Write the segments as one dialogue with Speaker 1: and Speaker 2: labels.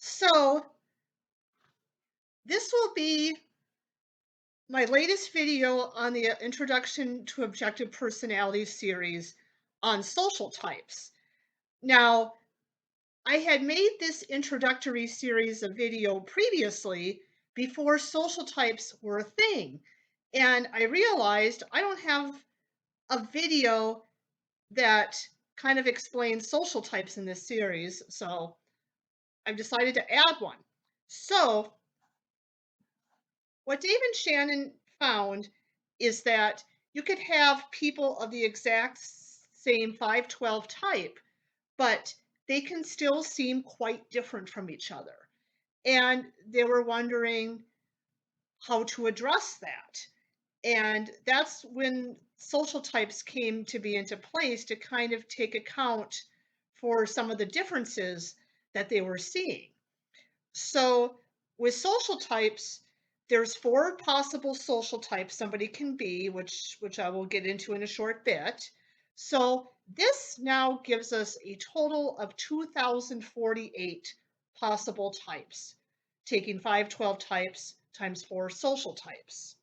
Speaker 1: So this will be my latest video on the Introduction to Objective Personality series on social types. Now, I had made this introductory series of video previously before social types were a thing. And I realized I don't have a video that kind of explains social types in this series. So I've decided to add one. So what Dave and Shannon found is that you could have people of the exact same 512 type, but they can still seem quite different from each other. And they were wondering how to address that. And that's when social types came to be into place to kind of take account for some of the differences that they were seeing. So with social types, there's 4 possible social types somebody can be, which I will get into in a short bit. So this now gives us a total of 2,048 possible types, taking 512 types times 4 social types.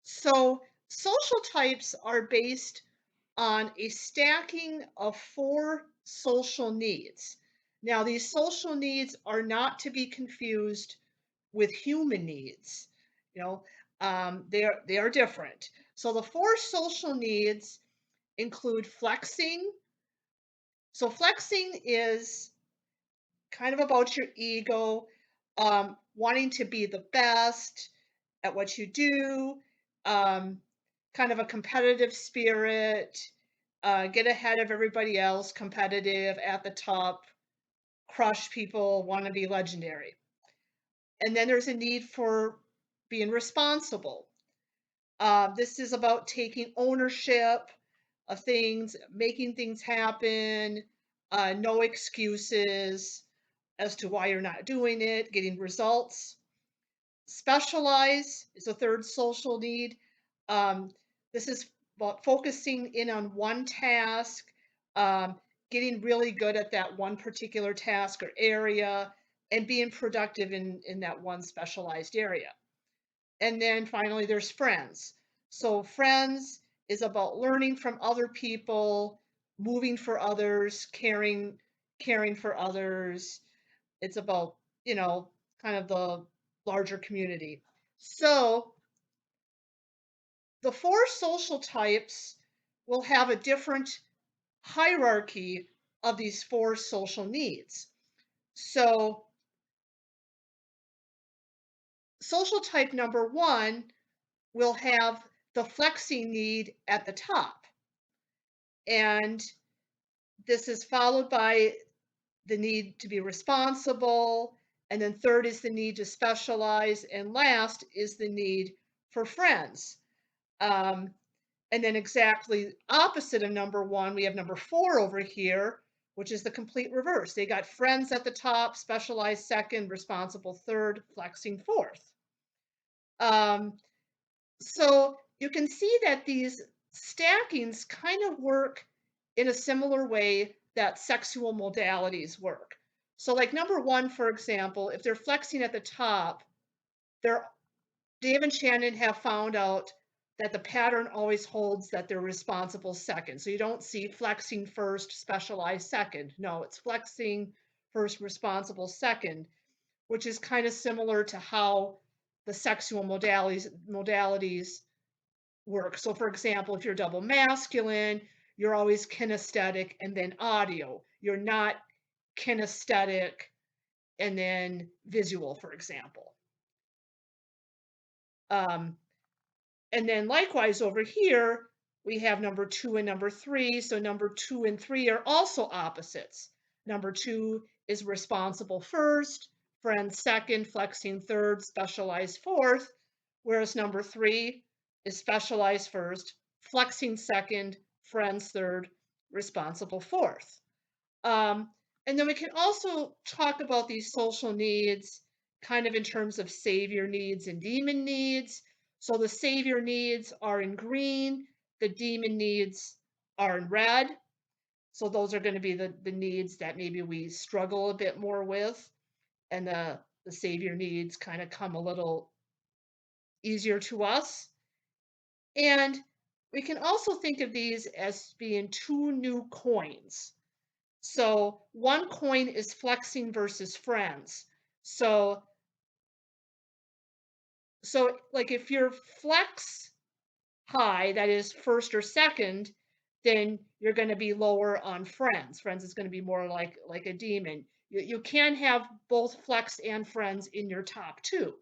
Speaker 1: So social types are based on a stacking of 4 social needs. Now, these social needs are not to be confused with human needs. You know, they are different. So the 4 social needs include flexing. So flexing is kind of about your ego, wanting to be the best at what you do, um, kind of a competitive spirit, get ahead of everybody else, competitive, at the top, crush people, want to be legendary. And then there's a need for being responsible. This is about taking ownership of things, making things happen, no excuses as to why you're not doing it, getting results. Specialize is a third social need. Um, this is about focusing in on one task, getting really good at that one particular task or area, and being productive in that one specialized area. And then finally, there's friends. So, friends is about learning from other people, moving for others, caring for others. It's about, kind of the larger community. So, the 4 social types will have a different hierarchy of these 4 social needs. So, social type number 1 will have the flexing need at the top. And this is followed by the need to be responsible. And then third is the need to specialize. And last is the need for friends. Um, and then exactly opposite of number 1, we have number 4 over here, which is the complete reverse. They got friends at the top, specialized second, responsible third, flexing fourth. So you can see that these stackings kind of work in a similar way that sexual modalities work. So like number 1, for example, if they're flexing at the top, Dave and Shannon have found out that the pattern always holds that they're responsible second. So you don't see flexing first, specialized second. No, it's flexing first, responsible second, which is kind of similar to how the sexual modalities work. So for example, if you're double masculine, you're always kinesthetic and then audio. You're not kinesthetic and then visual, for example. And then likewise over here, we have number 2 and number 3. So number 2 and 3 are also opposites. Number 2 is responsible first, friend second, flexing third, specialized fourth, whereas number 3 is specialized first, flexing second, friends third, responsible fourth. And then we can also talk about these social needs kind of in terms of savior needs and demon needs. So the savior needs are in green, the demon needs are in red. So those are going to be the needs that maybe we struggle a bit more with, and the savior needs kind of come a little easier to us. And we can also think of these as being two new coins. So one coin is flexing versus friends. So like if you're flex high, that is first or second, then you're going to be lower on friends. Friends is going to be more like a demon. You can have both flex and friends in your top two.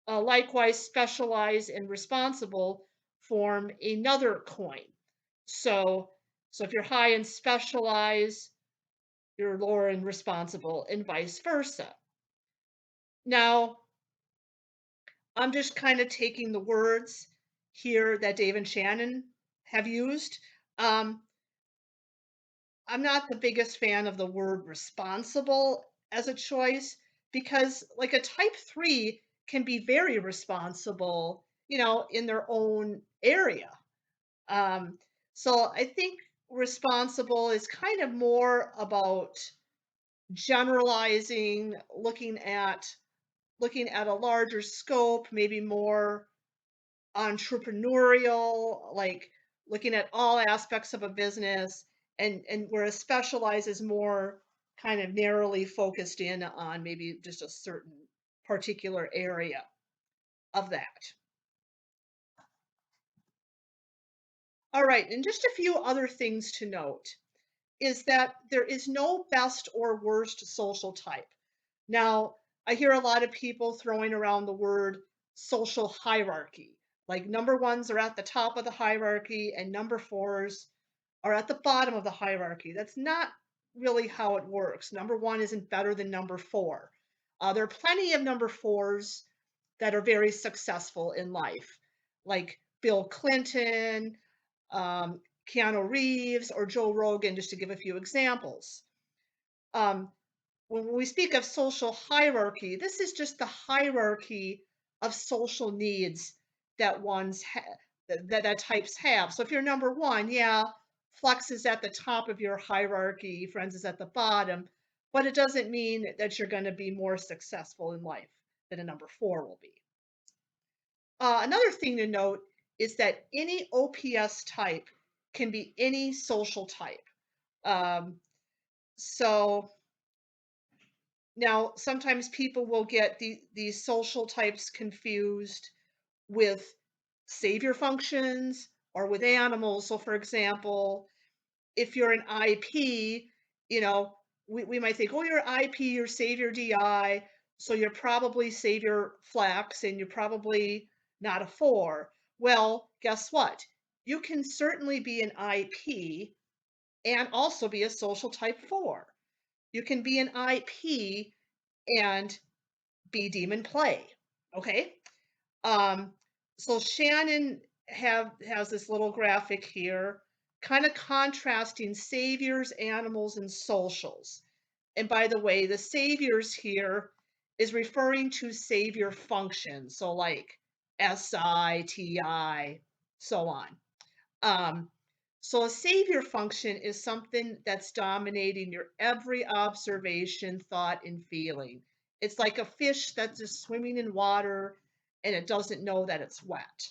Speaker 1: Likewise, specialize and responsible form another coin. So, so if you're high in specialize, you're lower in responsible, and vice versa. Now, I'm just kind of taking the words here that Dave and Shannon have used. Um, I'm not the biggest fan of the word responsible as a choice because, like, a type 3 can be very responsible, in their own area. Um, so I think responsible is kind of more about generalizing, looking at a larger scope, maybe more entrepreneurial, like looking at all aspects of a business, and where a specialize is more kind of narrowly focused in on maybe just a certain particular area of that. All right, and just a few other things to note is that there is no best or worst social type. Now, I hear a lot of people throwing around the word social hierarchy. Like number ones are at the top of the hierarchy and number fours are at the bottom of the hierarchy. That's not really how it works. Number one isn't better than number four. There are plenty of number fours that are very successful in life, like Bill Clinton, um, Keanu Reeves, or Joe Rogan, just to give a few examples. Um, when we speak of social hierarchy, this is just the hierarchy of social needs that that types have. So if you're number one, yeah, flex is at the top of your hierarchy, friends is at the bottom, but it doesn't mean that you're going to be more successful in life than a number four will be. Another thing to note is that any OPS type can be any social type. Um, so now sometimes people will get these social types confused with savior functions or with animals. So, for example, if you're an IP, you know, we might think, oh, you're IP, you're savior DI, so you're probably savior flex, and you're probably not a four. Well, guess what? You can certainly be an IP and also be a social type four. You can be an IP and be demon play. Okay. Um, so Shannon has this little graphic here, kind of contrasting saviors, animals, and socials. And by the way, the saviors here is referring to savior functions, so like SI, TI, so on. Um, so a savior function is something that's dominating your every observation, thought, and feeling. It's like a fish that's just swimming in water and it doesn't know that it's wet.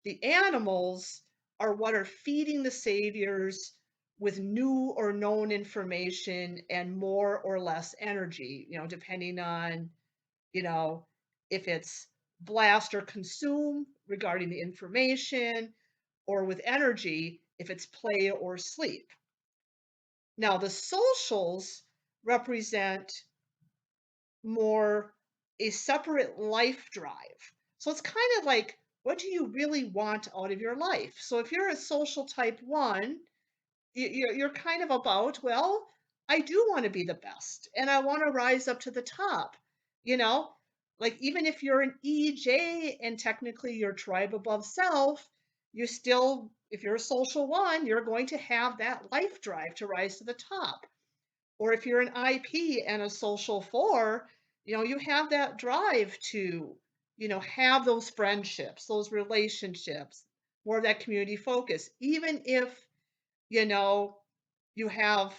Speaker 1: The animals are what are feeding the saviors with new or known information and more or less energy, depending on, you know, if it's blast or consume regarding the information, or with energy if it's play or sleep. Now, the socials represent more a separate life drive. So it's kind of like, what do you really want out of your life? So if you're a social type one, you're kind of about, well, I do want to be the best and I want to rise up to the top. You know, like even if you're an EJ and technically you're tribe above self, you still, if you're a social one, you're going to have that life drive to rise to the top. Or if you're an IP and a social four, you have that drive to, have those friendships, those relationships, more of that community focus, even if, you know, you have,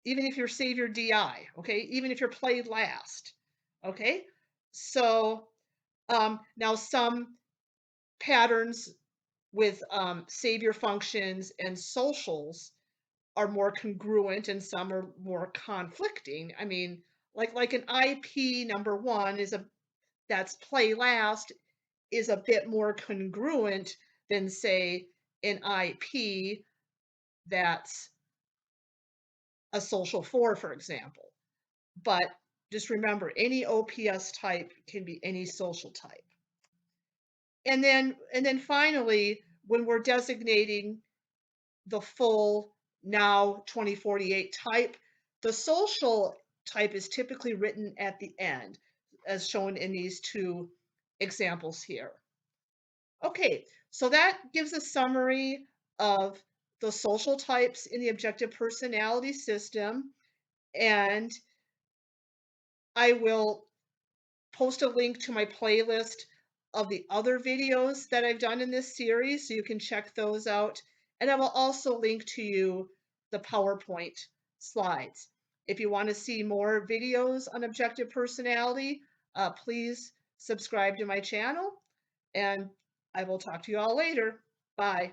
Speaker 1: even if you're save your DI, okay, even if you're played last, okay. So now some patterns with savior functions and socials are more congruent and some are more conflicting. I mean, like an IP number one is a that's play last is a bit more congruent than say an IP that's a social four, for example. But just remember, any OPS type can be any social type. And then finally, when we're designating the full now 2048 type, the social type is typically written at the end, as shown in these two examples here. Okay, so that gives a summary of the social types in the objective personality system, and I will post a link to my playlist of the other videos that I've done in this series so you can check those out. And I will also link to you the PowerPoint slides. If you want to see more videos on objective personality, please subscribe to my channel, and I will talk to you all later. Bye.